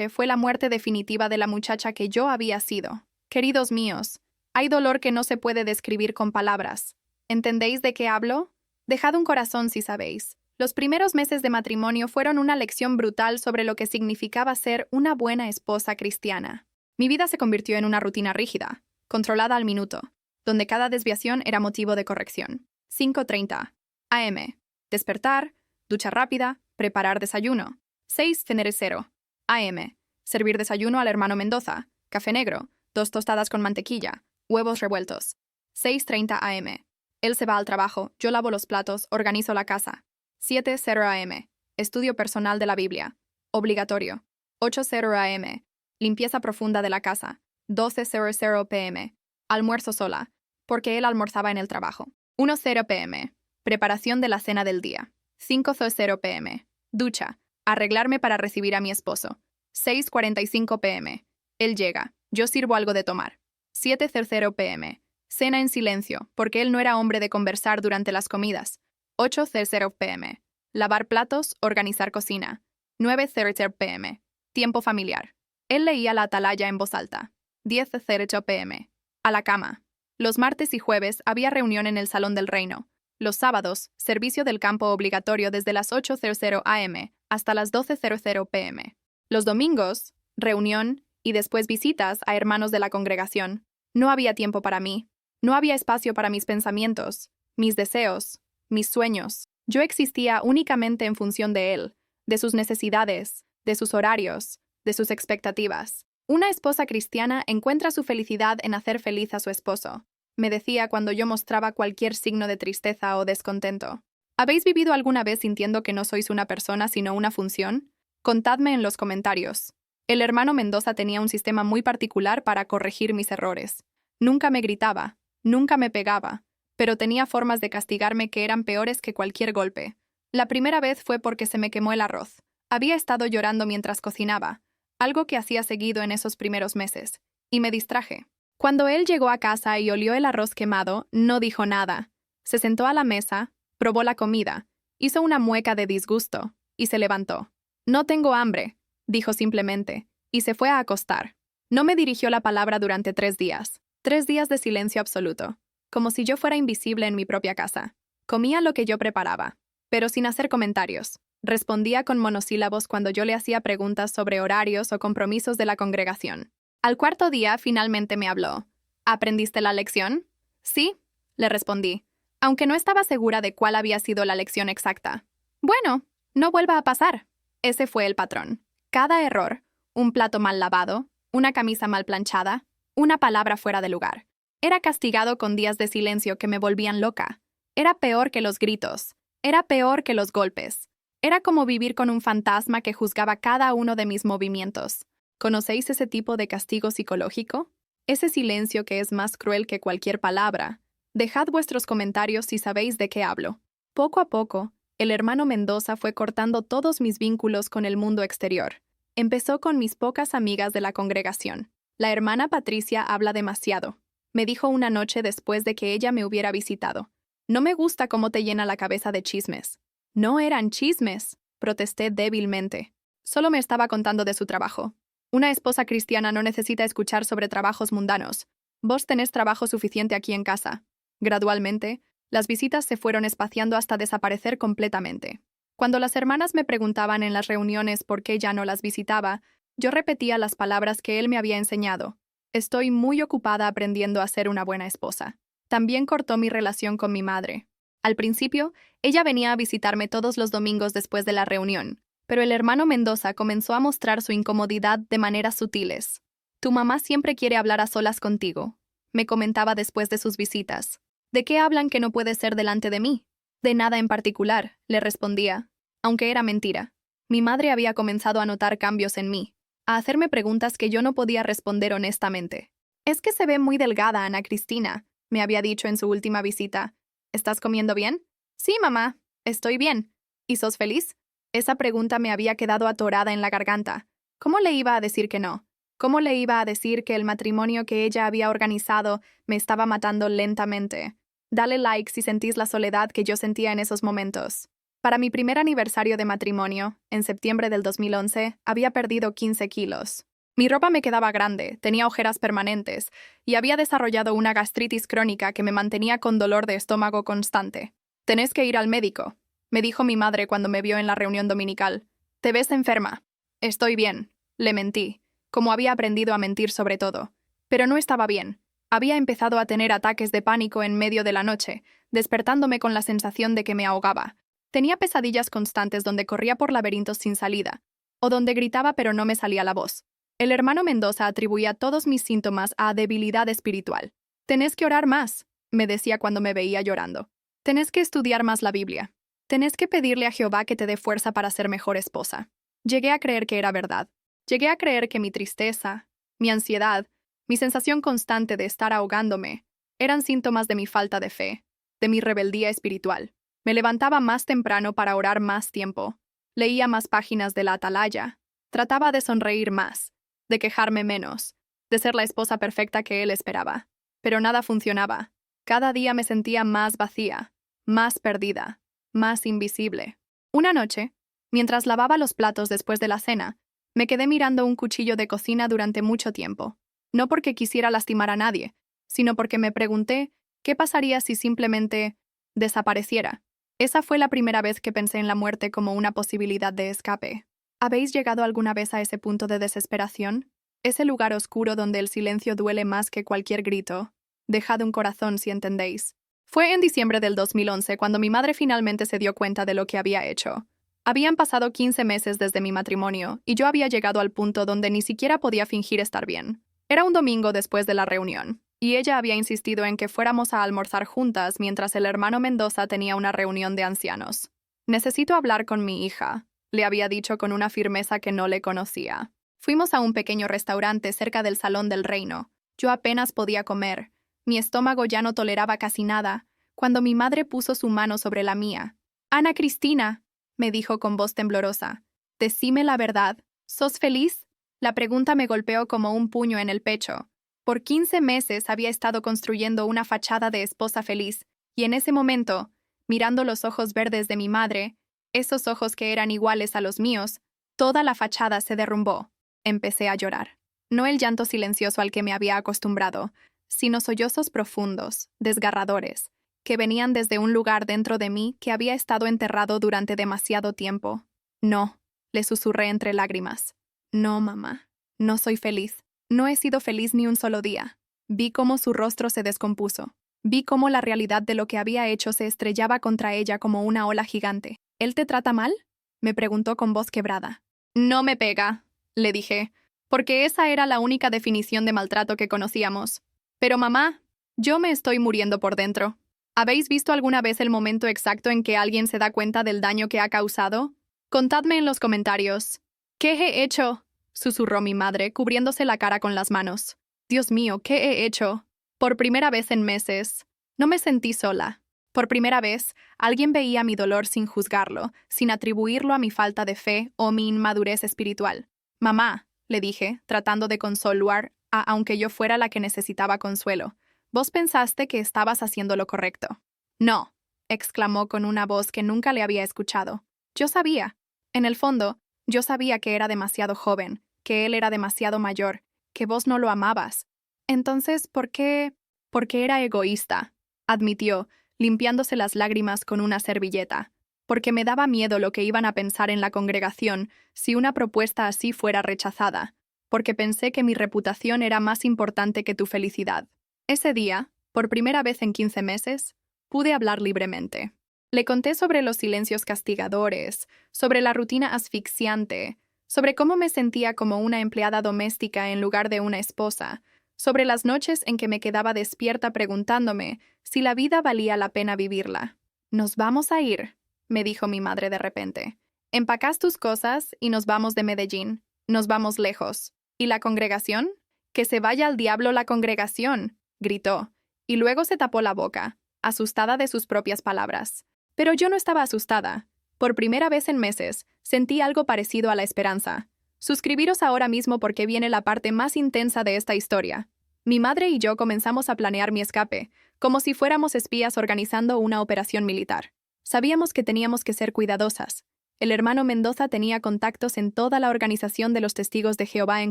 fue la muerte definitiva de la muchacha que yo había sido. Queridos míos, hay dolor que no se puede describir con palabras. ¿Entendéis de qué hablo? Dejad un corazón si sabéis. Los primeros meses de matrimonio fueron una lección brutal sobre lo que significaba ser una buena esposa cristiana. Mi vida se convirtió en una rutina rígida, controlada al minuto, donde cada desviación era motivo de corrección. 5:30 a.m. Despertar, ducha rápida, preparar desayuno. 6:00 a.m. Servir desayuno al hermano Mendoza, café negro, 2 tostadas con mantequilla, huevos revueltos. 6:30 a.m. Él se va al trabajo, yo lavo los platos, organizo la casa. 7:00 a.m. Estudio personal de la Biblia. Obligatorio. 8:00 a.m. Limpieza profunda de la casa. 12:00 p.m. Almuerzo sola, porque él almorzaba en el trabajo. 1:00 p.m. Preparación de la cena del día. 5:00 p.m. Ducha. Arreglarme para recibir a mi esposo. 6:45 p.m. Él llega. Yo sirvo algo de tomar. 7:00 p.m. Cena en silencio, porque él no era hombre de conversar durante las comidas. 8:00 p.m. Lavar platos, organizar cocina. 9:30 p.m. Tiempo familiar. Él leía la atalaya en voz alta. 10:00 p.m. A la cama. Los martes y jueves había reunión en el Salón del Reino. Los sábados, servicio del campo obligatorio desde las 8:00 a.m. hasta las 12:00 p.m. Los domingos, reunión y después visitas a hermanos de la congregación. No había tiempo para mí. No había espacio para mis pensamientos, mis deseos, mis sueños. Yo existía únicamente en función de él, de sus necesidades, de sus horarios, de sus expectativas. Una esposa cristiana encuentra su felicidad en hacer feliz a su esposo, me decía cuando yo mostraba cualquier signo de tristeza o descontento. ¿Habéis vivido alguna vez sintiendo que no sois una persona sino una función? Contadme en los comentarios. El hermano Mendoza tenía un sistema muy particular para corregir mis errores. Nunca me gritaba, nunca me pegaba, pero tenía formas de castigarme que eran peores que cualquier golpe. La primera vez fue porque se me quemó el arroz. Había estado llorando mientras cocinaba, algo que hacía seguido en esos primeros meses, y me distraje. Cuando él llegó a casa y olió el arroz quemado, no dijo nada. Se sentó a la mesa, probó la comida, hizo una mueca de disgusto, y se levantó. No tengo hambre, dijo simplemente, y se fue a acostar. No me dirigió la palabra durante 3 días. 3 días de silencio absoluto, como si yo fuera invisible en mi propia casa. Comía lo que yo preparaba, pero sin hacer comentarios. Respondía con monosílabos cuando yo le hacía preguntas sobre horarios o compromisos de la congregación. Al cuarto día finalmente me habló. ¿Aprendiste la lección? Sí, le respondí, aunque no estaba segura de cuál había sido la lección exacta. Bueno, no vuelva a pasar. Ese fue el patrón. Cada error, un plato mal lavado, una camisa mal planchada, una palabra fuera de lugar. Era castigado con días de silencio que me volvían loca. Era peor que los gritos. Era peor que los golpes. Era como vivir con un fantasma que juzgaba cada uno de mis movimientos. ¿Conocéis ese tipo de castigo psicológico? Ese silencio que es más cruel que cualquier palabra. Dejad vuestros comentarios si sabéis de qué hablo. Poco a poco, el hermano Mendoza fue cortando todos mis vínculos con el mundo exterior. Empezó con mis pocas amigas de la congregación. La hermana Patricia habla demasiado, me dijo una noche después de que ella me hubiera visitado. No me gusta cómo te llena la cabeza de chismes. No eran chismes, protesté débilmente. Solo me estaba contando de su trabajo. Una esposa cristiana no necesita escuchar sobre trabajos mundanos. Vos tenés trabajo suficiente aquí en casa. Gradualmente, las visitas se fueron espaciando hasta desaparecer completamente. Cuando las hermanas me preguntaban en las reuniones por qué ya no las visitaba, yo repetía las palabras que él me había enseñado. Estoy muy ocupada aprendiendo a ser una buena esposa. También cortó mi relación con mi madre. Al principio, ella venía a visitarme todos los domingos después de la reunión, pero el hermano Mendoza comenzó a mostrar su incomodidad de maneras sutiles. Tu mamá siempre quiere hablar a solas contigo, me comentaba después de sus visitas. ¿De qué hablan que no puede ser delante de mí? De nada en particular, le respondía, aunque era mentira. Mi madre había comenzado a notar cambios en mí, a hacerme preguntas que yo no podía responder honestamente. Es que se ve muy delgada, Ana Cristina, me había dicho en su última visita. ¿Estás comiendo bien? Sí, mamá, estoy bien. ¿Y sos feliz? Esa pregunta me había quedado atorada en la garganta. ¿Cómo le iba a decir que no? ¿Cómo le iba a decir que el matrimonio que ella había organizado me estaba matando lentamente? Dale like si sentís la soledad que yo sentía en esos momentos. Para mi primer aniversario de matrimonio, en septiembre del 2011, había perdido 15 kilos. Mi ropa me quedaba grande, tenía ojeras permanentes y había desarrollado una gastritis crónica que me mantenía con dolor de estómago constante. Tenés que ir al médico, me dijo mi madre cuando me vio en la reunión dominical. Te ves enferma. Estoy bien, le mentí, como había aprendido a mentir sobre todo. Pero no estaba bien. Había empezado a tener ataques de pánico en medio de la noche, despertándome con la sensación de que me ahogaba. Tenía pesadillas constantes donde corría por laberintos sin salida, o donde gritaba pero no me salía la voz. El hermano Mendoza atribuía todos mis síntomas a debilidad espiritual. Tenés que orar más, me decía cuando me veía llorando. Tenés que estudiar más la Biblia. Tenés que pedirle a Jehová que te dé fuerza para ser mejor esposa. Llegué a creer que era verdad. Llegué a creer que mi tristeza, mi ansiedad, mi sensación constante de estar ahogándome, eran síntomas de mi falta de fe, de mi rebeldía espiritual. Me levantaba más temprano para orar más tiempo. Leía más páginas de la atalaya. Trataba de sonreír más, de quejarme menos, de ser la esposa perfecta que él esperaba. Pero nada funcionaba. Cada día me sentía más vacía, más perdida, más invisible. Una noche, mientras lavaba los platos después de la cena, me quedé mirando un cuchillo de cocina durante mucho tiempo. No porque quisiera lastimar a nadie, sino porque me pregunté qué pasaría si simplemente desapareciera. Esa fue la primera vez que pensé en la muerte como una posibilidad de escape. ¿Habéis llegado alguna vez a ese punto de desesperación? Ese lugar oscuro donde el silencio duele más que cualquier grito. Dejad un corazón si entendéis. Fue en diciembre del 2011 cuando mi madre finalmente se dio cuenta de lo que había hecho. Habían pasado 15 meses desde mi matrimonio y yo había llegado al punto donde ni siquiera podía fingir estar bien. Era un domingo después de la reunión, y ella había insistido en que fuéramos a almorzar juntas mientras el hermano Mendoza tenía una reunión de ancianos. Necesito hablar con mi hija, le había dicho con una firmeza que no le conocía. Fuimos a un pequeño restaurante cerca del Salón del Reino. Yo apenas podía comer. Mi estómago ya no toleraba casi nada, cuando mi madre puso su mano sobre la mía. «Ana Cristina», me dijo con voz temblorosa, «decime la verdad. ¿Sos feliz?» La pregunta me golpeó como un puño en el pecho. Por 15 meses había estado construyendo una fachada de esposa feliz, y en ese momento, mirando los ojos verdes de mi madre, esos ojos que eran iguales a los míos, toda la fachada se derrumbó. Empecé a llorar. No el llanto silencioso al que me había acostumbrado, sino sollozos profundos, desgarradores, que venían desde un lugar dentro de mí que había estado enterrado durante demasiado tiempo. «No», le susurré entre lágrimas. «No, mamá. No soy feliz. No he sido feliz ni un solo día». Vi cómo su rostro se descompuso. Vi cómo la realidad de lo que había hecho se estrellaba contra ella como una ola gigante. «¿Él te trata mal?», me preguntó con voz quebrada. «No me pega», le dije, porque esa era la única definición de maltrato que conocíamos. «Pero mamá, yo me estoy muriendo por dentro». ¿Habéis visto alguna vez el momento exacto en que alguien se da cuenta del daño que ha causado? Contadme en los comentarios. «¿Qué he hecho?», susurró mi madre, cubriéndose la cara con las manos. «Dios mío, ¿qué he hecho?». Por primera vez en meses, no me sentí sola. Por primera vez, alguien veía mi dolor sin juzgarlo, sin atribuirlo a mi falta de fe o mi inmadurez espiritual. «Mamá», le dije, tratando de consolar, aunque yo fuera la que necesitaba consuelo, «vos pensaste que estabas haciendo lo correcto». «No», exclamó con una voz que nunca le había escuchado. Yo sabía. En el fondo, yo sabía que era demasiado joven, que él era demasiado mayor, que vos no lo amabas. Entonces, ¿por qué? Porque era egoísta, admitió, limpiándose las lágrimas con una servilleta. Porque me daba miedo lo que iban a pensar en la congregación si una propuesta así fuera rechazada. Porque pensé que mi reputación era más importante que tu felicidad. Ese día, por primera vez en 15 meses, pude hablar libremente. Le conté sobre los silencios castigadores, sobre la rutina asfixiante, sobre cómo me sentía como una empleada doméstica en lugar de una esposa, sobre las noches en que me quedaba despierta preguntándome si la vida valía la pena vivirla. «Nos vamos a ir», me dijo mi madre de repente. «Empacás tus cosas y nos vamos de Medellín. Nos vamos lejos. ¿Y la congregación? Que se vaya al diablo la congregación», gritó, y luego se tapó la boca, asustada de sus propias palabras. Pero yo no estaba asustada. Por primera vez en meses, sentí algo parecido a la esperanza. Suscribiros ahora mismo porque viene la parte más intensa de esta historia. Mi madre y yo comenzamos a planear mi escape, como si fuéramos espías organizando una operación militar. Sabíamos que teníamos que ser cuidadosas. El hermano Mendoza tenía contactos en toda la organización de los Testigos de Jehová en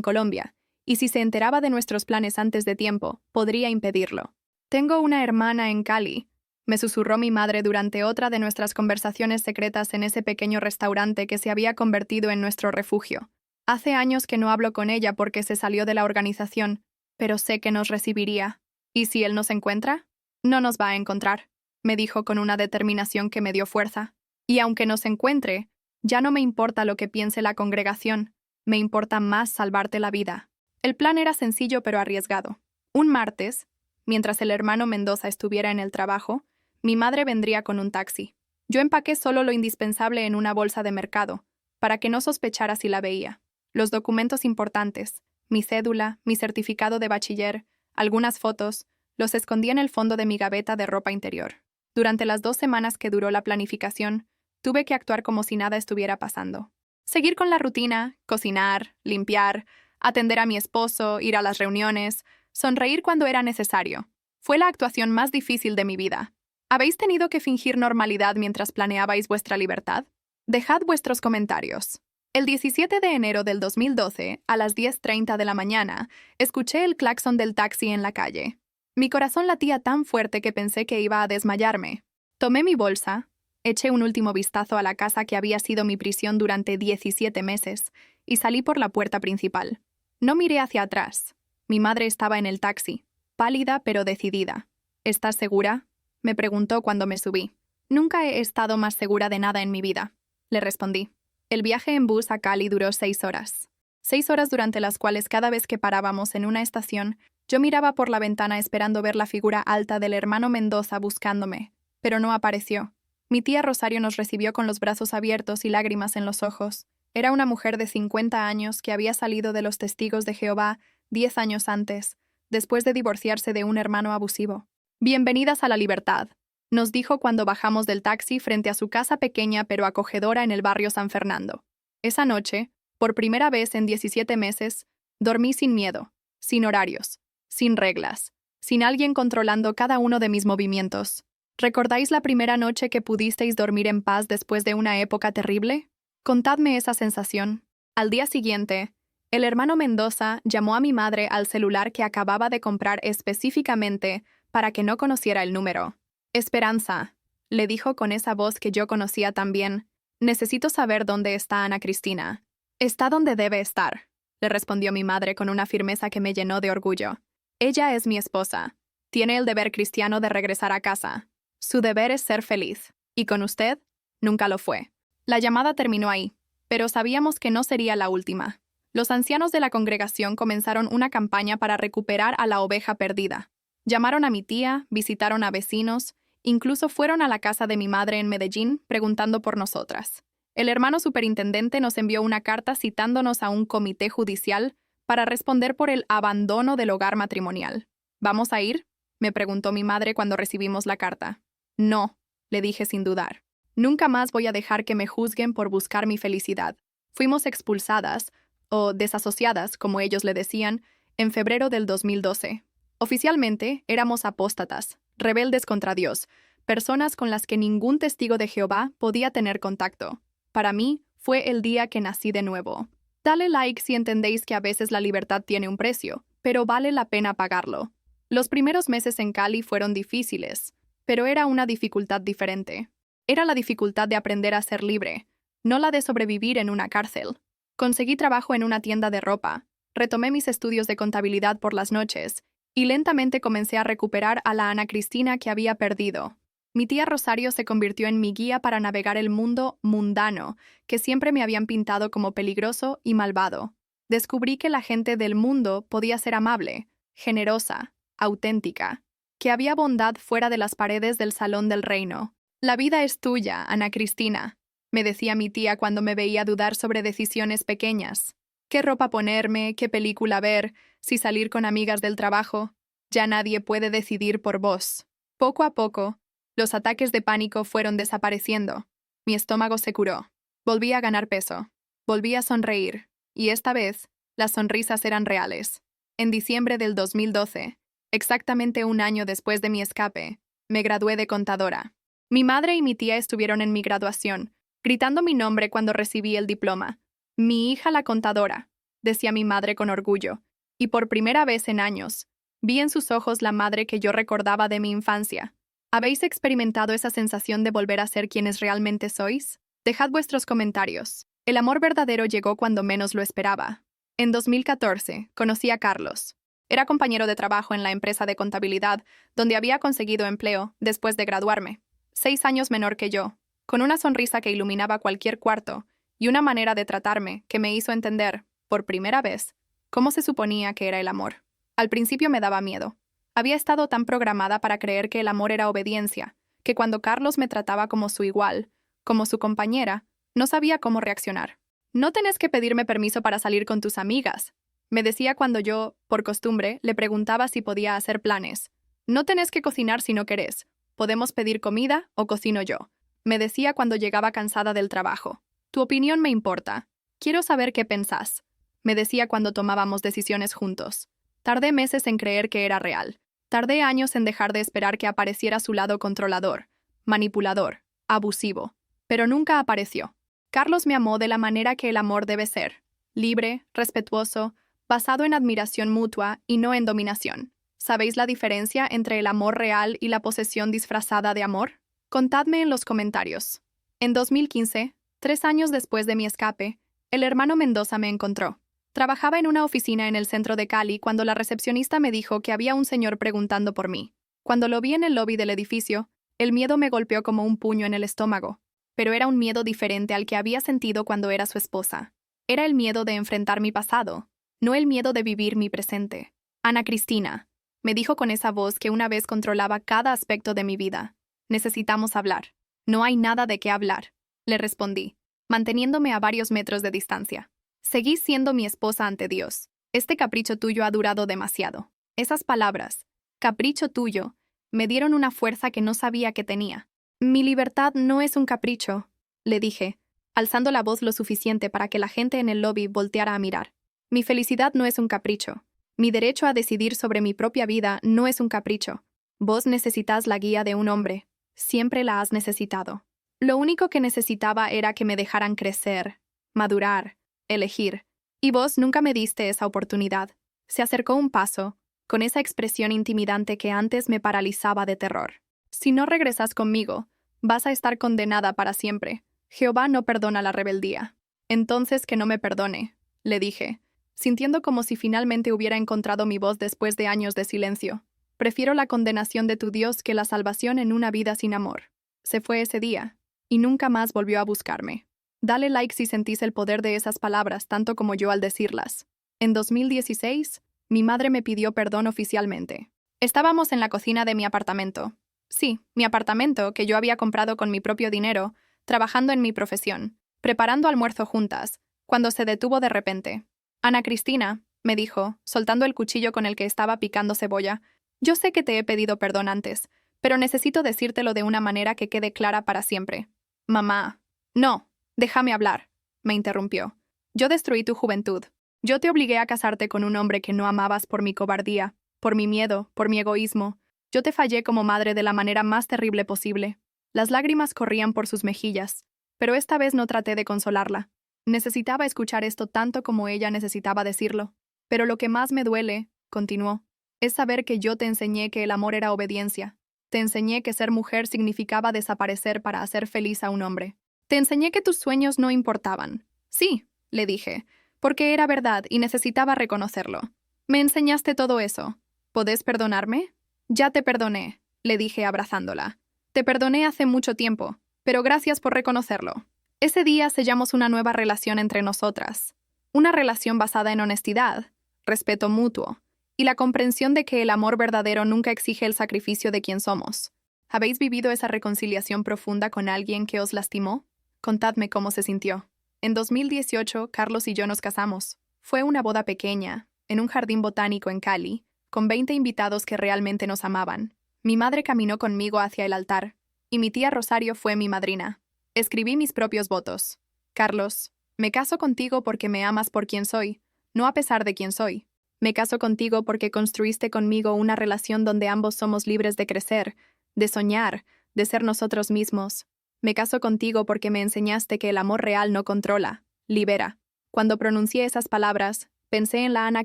Colombia, y si se enteraba de nuestros planes antes de tiempo, podría impedirlo. «Tengo una hermana en Cali», me susurró mi madre durante otra de nuestras conversaciones secretas en ese pequeño restaurante que se había convertido en nuestro refugio. «Hace años que no hablo con ella porque se salió de la organización, pero sé que nos recibiría. ¿Y si él nos encuentra? No nos va a encontrar», me dijo con una determinación que me dio fuerza. «Y aunque nos encuentre, ya no me importa lo que piense la congregación, me importa más salvarte la vida». El plan era sencillo pero arriesgado. Un martes, mientras el hermano Mendoza estuviera en el trabajo, mi madre vendría con un taxi. Yo empaqué solo lo indispensable en una bolsa de mercado, para que no sospechara si la veía. Los documentos importantes, mi cédula, mi certificado de bachiller, algunas fotos, los escondí en el fondo de mi gaveta de ropa interior. Durante las 2 semanas que duró la planificación, tuve que actuar como si nada estuviera pasando. Seguir con la rutina, cocinar, limpiar, atender a mi esposo, ir a las reuniones, sonreír cuando era necesario. Fue la actuación más difícil de mi vida. ¿Habéis tenido que fingir normalidad mientras planeabais vuestra libertad? Dejad vuestros comentarios. El 17 de enero del 2012, a las 10:30 de la mañana, escuché el claxon del taxi en la calle. Mi corazón latía tan fuerte que pensé que iba a desmayarme. Tomé mi bolsa, eché un último vistazo a la casa que había sido mi prisión durante 17 meses y salí por la puerta principal. No miré hacia atrás. Mi madre estaba en el taxi, pálida pero decidida. ¿Estás segura?, me preguntó cuando me subí. Nunca he estado más segura de nada en mi vida, le respondí. El viaje en bus a Cali duró 6 horas. 6 horas durante las cuales cada vez que parábamos en una estación, yo miraba por la ventana esperando ver la figura alta del hermano Mendoza buscándome, pero no apareció. Mi tía Rosario nos recibió con los brazos abiertos y lágrimas en los ojos. Era una mujer de 50 años que había salido de los Testigos de Jehová 10 años antes, después de divorciarse de un hermano abusivo. Bienvenidas a la libertad, nos dijo cuando bajamos del taxi frente a su casa pequeña pero acogedora en el barrio San Fernando. Esa noche, por primera vez en 17 meses, dormí sin miedo, sin horarios, sin reglas, sin alguien controlando cada uno de mis movimientos. ¿Recordáis la primera noche que pudisteis dormir en paz después de una época terrible? Contadme esa sensación. Al día siguiente, el hermano Mendoza llamó a mi madre al celular que acababa de comprar específicamente para que no conociera el número. Esperanza, le dijo con esa voz que yo conocía también, necesito saber dónde está Ana Cristina. Está donde debe estar, le respondió mi madre con una firmeza que me llenó de orgullo. Ella es mi esposa. Tiene el deber cristiano de regresar a casa. Su deber es ser feliz. Y con usted, nunca lo fue. La llamada terminó ahí, pero sabíamos que no sería la última. Los ancianos de la congregación comenzaron una campaña para recuperar a la oveja perdida. Llamaron a mi tía, visitaron a vecinos, incluso fueron a la casa de mi madre en Medellín preguntando por nosotras. El hermano superintendente nos envió una carta citándonos a un comité judicial para responder por el abandono del hogar matrimonial. ¿Vamos a ir?, me preguntó mi madre cuando recibimos la carta. No, le dije sin dudar. Nunca más voy a dejar que me juzguen por buscar mi felicidad. Fuimos expulsadas, o desasociadas, como ellos le decían, en febrero del 2012. Oficialmente, éramos apóstatas, rebeldes contra Dios, personas con las que ningún testigo de Jehová podía tener contacto. Para mí, fue el día que nací de nuevo. Dale like si entendéis que a veces la libertad tiene un precio, pero vale la pena pagarlo. Los primeros meses en Cali fueron difíciles, pero era una dificultad diferente. Era la dificultad de aprender a ser libre, no la de sobrevivir en una cárcel. Conseguí trabajo en una tienda de ropa, retomé mis estudios de contabilidad por las noches, y lentamente comencé a recuperar a la Ana Cristina que había perdido. Mi tía Rosario se convirtió en mi guía para navegar el mundo mundano, que siempre me habían pintado como peligroso y malvado. Descubrí que la gente del mundo podía ser amable, generosa, auténtica, que había bondad fuera de las paredes del salón del reino. La vida es tuya, Ana Cristina, me decía mi tía cuando me veía dudar sobre decisiones pequeñas. ¿Qué ropa ponerme? ¿Qué película ver? ¿Si salir con amigas del trabajo? Ya nadie puede decidir por vos. Poco a poco, los ataques de pánico fueron desapareciendo. Mi estómago se curó. Volví a ganar peso. Volví a sonreír. Y esta vez, las sonrisas eran reales. En diciembre del 2012, exactamente un año después de mi escape, me gradué de contadora. Mi madre y mi tía estuvieron en mi graduación, gritando mi nombre cuando recibí el diploma. Mi hija la contadora, decía mi madre con orgullo, y por primera vez en años, vi en sus ojos la madre que yo recordaba de mi infancia. ¿Habéis experimentado esa sensación de volver a ser quienes realmente sois? Dejad vuestros comentarios. El amor verdadero llegó cuando menos lo esperaba. En 2014, conocí a Carlos. Era compañero de trabajo en la empresa de contabilidad, donde había conseguido empleo después de graduarme. 6 años menor que yo, con una sonrisa que iluminaba cualquier cuarto, y una manera de tratarme que me hizo entender, por primera vez, cómo se suponía que era el amor. Al principio me daba miedo. Había estado tan programada para creer que el amor era obediencia, que cuando Carlos me trataba como su igual, como su compañera, no sabía cómo reaccionar. No tenés que pedirme permiso para salir con tus amigas, me decía cuando yo, por costumbre, le preguntaba si podía hacer planes. No tenés que cocinar si no querés. Podemos pedir comida o cocino yo, me decía cuando llegaba cansada del trabajo. Tu opinión me importa, Quiero saber qué pensás, me decía cuando tomábamos decisiones juntos. Tardé meses en creer que era real. Tardé años en dejar de esperar que apareciera su lado controlador, manipulador, abusivo. Pero nunca apareció. Carlos me amó de la manera que el amor debe ser: libre, respetuoso, basado en admiración mutua y no en dominación. ¿Sabéis la diferencia entre el amor real y la posesión disfrazada de amor? Contadme en los comentarios. En 2015, 3 años después de mi escape, el hermano Mendoza me encontró. Trabajaba en una oficina en el centro de Cali cuando la recepcionista me dijo que había un señor preguntando por mí. Cuando lo vi en el lobby del edificio, el miedo me golpeó como un puño en el estómago. Pero era un miedo diferente al que había sentido cuando era su esposa. Era el miedo de enfrentar mi pasado, no el miedo de vivir mi presente. Ana Cristina, me dijo con esa voz que una vez controlaba cada aspecto de mi vida. Necesitamos hablar. No hay nada de qué hablar, le respondí, manteniéndome a varios metros de distancia. Seguís siendo mi esposa ante Dios. Este capricho tuyo ha durado demasiado. Esas palabras, capricho tuyo, me dieron una fuerza que no sabía que tenía. Mi libertad no es un capricho, le dije, alzando la voz lo suficiente para que la gente en el lobby volteara a mirar. Mi felicidad no es un capricho. Mi derecho a decidir sobre mi propia vida no es un capricho. Vos necesitas la guía de un hombre. Siempre la has necesitado. Lo único que necesitaba era que me dejaran crecer, madurar, elegir. Y vos nunca me diste esa oportunidad. Se acercó un paso, con esa expresión intimidante que antes me paralizaba de terror. Si no regresas conmigo, vas a estar condenada para siempre. Jehová no perdona la rebeldía. Entonces que no me perdone, le dije, sintiendo como si finalmente hubiera encontrado mi voz después de años de silencio. Prefiero la condenación de tu Dios que la salvación en una vida sin amor. Se fue ese día, y nunca más volvió a buscarme. Dale like si sentís el poder de esas palabras tanto como yo al decirlas. En 2016, mi madre me pidió perdón oficialmente. Estábamos en la cocina de mi apartamento. Sí, mi apartamento, que yo había comprado con mi propio dinero, trabajando en mi profesión, preparando almuerzo juntas, cuando se detuvo de repente. Ana Cristina, me dijo, soltando el cuchillo con el que estaba picando cebolla, yo sé que te he pedido perdón antes, pero necesito decírtelo de una manera que quede clara para siempre. Mamá. No, déjame hablar, me interrumpió. Yo destruí tu juventud. Yo te obligué a casarte con un hombre que no amabas por mi cobardía, por mi miedo, por mi egoísmo. Yo te fallé como madre de la manera más terrible posible. Las lágrimas corrían por sus mejillas, pero esta vez no traté de consolarla. Necesitaba escuchar esto tanto como ella necesitaba decirlo. Pero lo que más me duele, continuó, es saber que yo te enseñé que el amor era obediencia. Te enseñé que ser mujer significaba desaparecer para hacer feliz a un hombre. Te enseñé que tus sueños no importaban. Sí, le dije, porque era verdad y necesitaba reconocerlo. Me enseñaste todo eso. ¿Podés perdonarme? Ya te perdoné, le dije abrazándola. Te perdoné hace mucho tiempo, pero gracias por reconocerlo. Ese día sellamos una nueva relación entre nosotras. Una relación basada en honestidad, respeto mutuo, y la comprensión de que el amor verdadero nunca exige el sacrificio de quien somos. ¿Habéis vivido esa reconciliación profunda con alguien que os lastimó? Contadme cómo se sintió. En 2018, Carlos y yo nos casamos. Fue una boda pequeña, en un jardín botánico en Cali, con 20 invitados que realmente nos amaban. Mi madre caminó conmigo hacia el altar, y mi tía Rosario fue mi madrina. Escribí mis propios votos. Carlos, me caso contigo porque me amas por quien soy, no a pesar de quien soy. Me caso contigo porque construiste conmigo una relación donde ambos somos libres de crecer, de soñar, de ser nosotros mismos. Me caso contigo porque me enseñaste que el amor real no controla, libera. Cuando pronuncié esas palabras, pensé en la Ana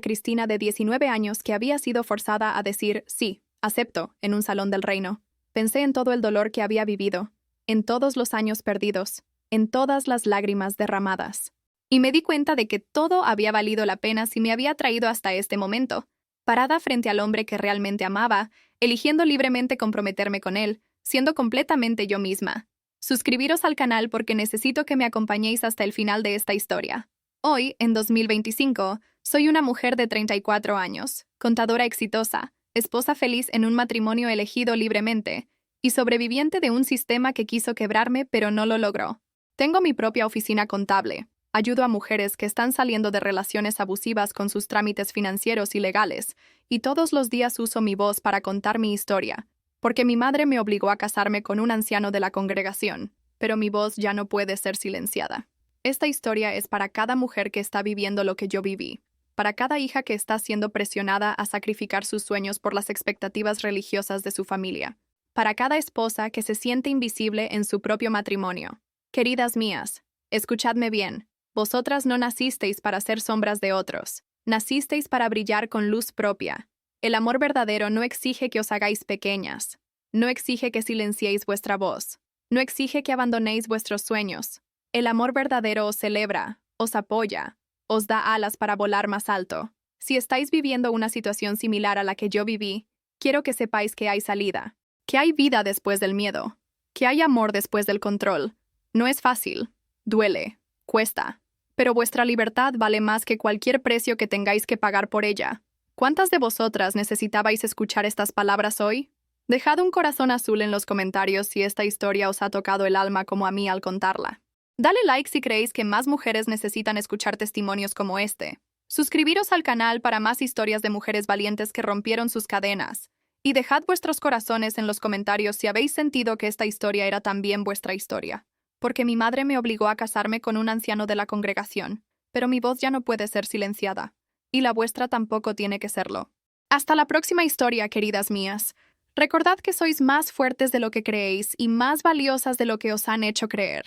Cristina de 19 años que había sido forzada a decir sí, acepto, en un salón del reino. Pensé en todo el dolor que había vivido, en todos los años perdidos, en todas las lágrimas derramadas. Y me di cuenta de que todo había valido la pena si me había traído hasta este momento, parada frente al hombre que realmente amaba, eligiendo libremente comprometerme con él, siendo completamente yo misma. Suscribiros al canal porque necesito que me acompañéis hasta el final de esta historia. Hoy, en 2025, soy una mujer de 34 años, contadora exitosa, esposa feliz en un matrimonio elegido libremente, y sobreviviente de un sistema que quiso quebrarme pero no lo logró. Tengo mi propia oficina contable. Ayudo a mujeres que están saliendo de relaciones abusivas con sus trámites financieros y legales, y todos los días uso mi voz para contar mi historia, porque mi madre me obligó a casarme con un anciano de la congregación, pero mi voz ya no puede ser silenciada. Esta historia es para cada mujer que está viviendo lo que yo viví, para cada hija que está siendo presionada a sacrificar sus sueños por las expectativas religiosas de su familia, para cada esposa que se siente invisible en su propio matrimonio. Queridas mías, escuchadme bien. Vosotras no nacisteis para ser sombras de otros, nacisteis para brillar con luz propia. El amor verdadero no exige que os hagáis pequeñas, no exige que silenciéis vuestra voz, no exige que abandonéis vuestros sueños. El amor verdadero os celebra, os apoya, os da alas para volar más alto. Si estáis viviendo una situación similar a la que yo viví, quiero que sepáis que hay salida, que hay vida después del miedo, que hay amor después del control. No es fácil, duele, cuesta, pero vuestra libertad vale más que cualquier precio que tengáis que pagar por ella. ¿Cuántas de vosotras necesitabais escuchar estas palabras hoy? Dejad un corazón azul en los comentarios si esta historia os ha tocado el alma como a mí al contarla. Dale like si creéis que más mujeres necesitan escuchar testimonios como este. Suscribiros al canal para más historias de mujeres valientes que rompieron sus cadenas. Y dejad vuestros corazones en los comentarios si habéis sentido que esta historia era también vuestra historia. Porque mi madre me obligó a casarme con un anciano de la congregación, pero mi voz ya no puede ser silenciada. Y la vuestra tampoco tiene que serlo. Hasta la próxima historia, queridas mías. Recordad que sois más fuertes de lo que creéis y más valiosas de lo que os han hecho creer.